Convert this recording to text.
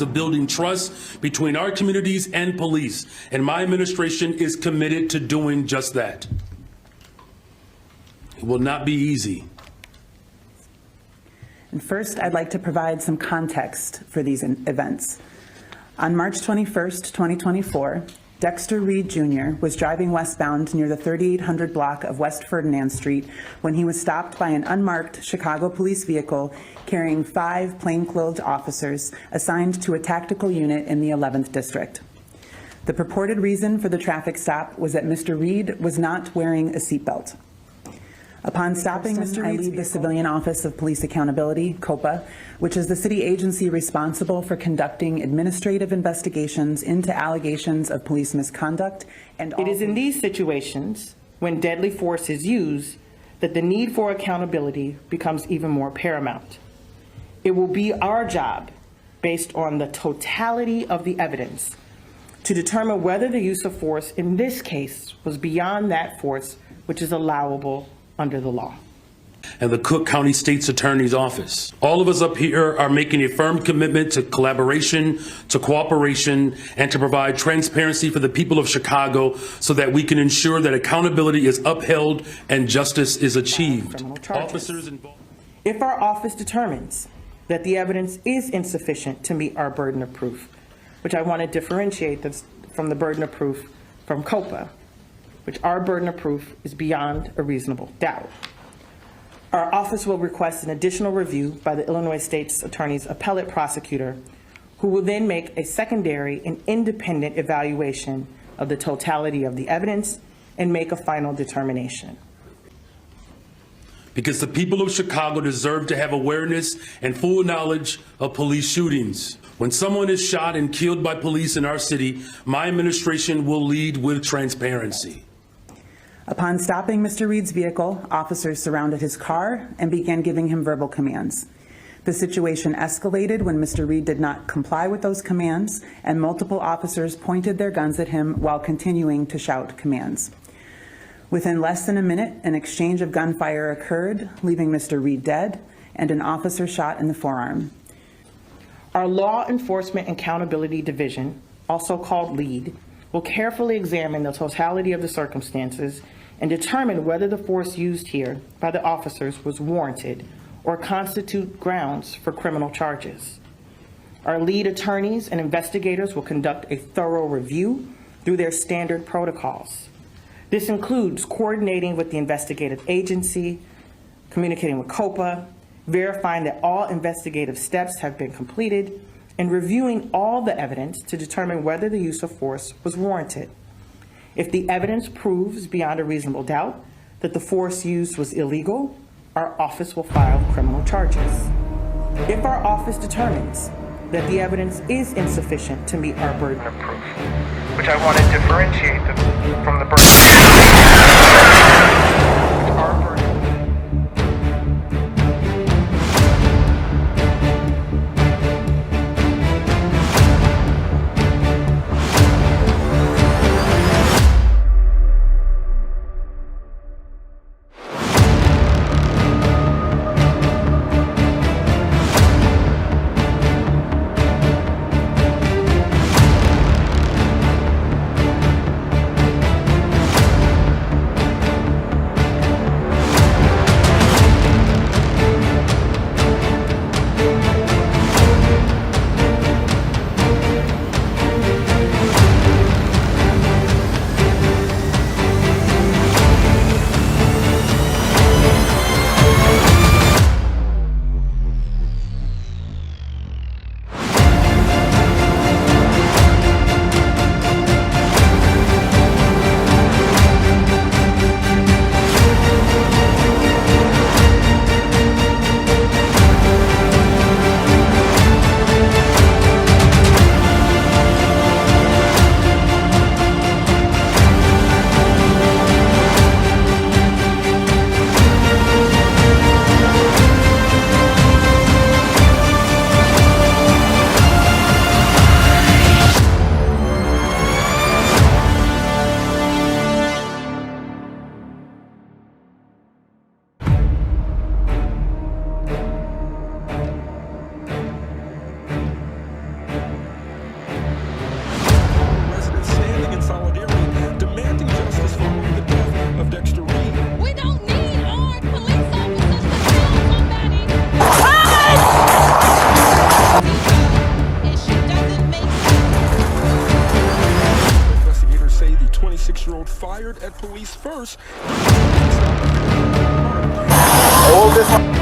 of building trust between our communities and police, and my administration is committed to doing just that. It will not be easy. And first, I'd like to provide some context for these events. On March 21st, 2024, Dexter Reed Jr. was driving westbound near the 3800 block of West Ferdinand Street when he was stopped by an unmarked Chicago police vehicle carrying 5 plainclothed officers assigned to a tactical unit in the 11th District. The purported reason for the traffic stop was that Mr. Reed was not wearing a seatbelt. Upon stopping Mr. Reed, I lead the Civilian Office of Police Accountability, COPA, which is the city agency responsible for conducting administrative investigations into allegations of police misconduct. And it is in these situations, when deadly force is used, that the need for accountability becomes even more paramount. It will be our job, based on the totality of the evidence, to determine whether the use of force in this case was beyond that force which is allowable under the law. And the Cook County State's Attorney's Office. All of us up here are making a firm commitment to collaboration, to cooperation, and to provide transparency for the people of Chicago so that we can ensure that accountability is upheld and justice is achieved. Officers involved. If our office determines that the evidence is insufficient to meet our burden of proof, which I want to differentiate this from the burden of proof from COPA, which our burden of proof is beyond a reasonable doubt. Our office will request an additional review by the Illinois State's Attorney's Appellate Prosecutor, who will then make a secondary and independent evaluation of the totality of the evidence and make a final determination. Because the people of Chicago deserve to have awareness and full knowledge of police shootings. When someone is shot and killed by police in our city, my administration will lead with transparency. Upon stopping Mr. Reed's vehicle, officers surrounded his car and began giving him verbal commands. The situation escalated when Mr. Reed did not comply with those commands, and multiple officers pointed their guns at him while continuing to shout commands. Within less than a minute, an exchange of gunfire occurred, leaving Mr. Reed dead and an officer shot in the forearm. Our Law Enforcement Accountability Division, also called LEAD, will carefully examine the totality of the circumstances and determine whether the force used here by the officers was warranted or constitute grounds for criminal charges. Our lead attorneys and investigators will conduct a thorough review through their standard protocols. This includes coordinating with the investigative agency, communicating with COPA, verifying that all investigative steps have been completed, and reviewing all the evidence to determine whether the use of force was warranted. If the evidence proves beyond a reasonable doubt that the force used was illegal, our office will file criminal charges. If our office determines that the evidence is insufficient to meet our burden of proof, which I want to differentiate from the burden our burden. Hold this.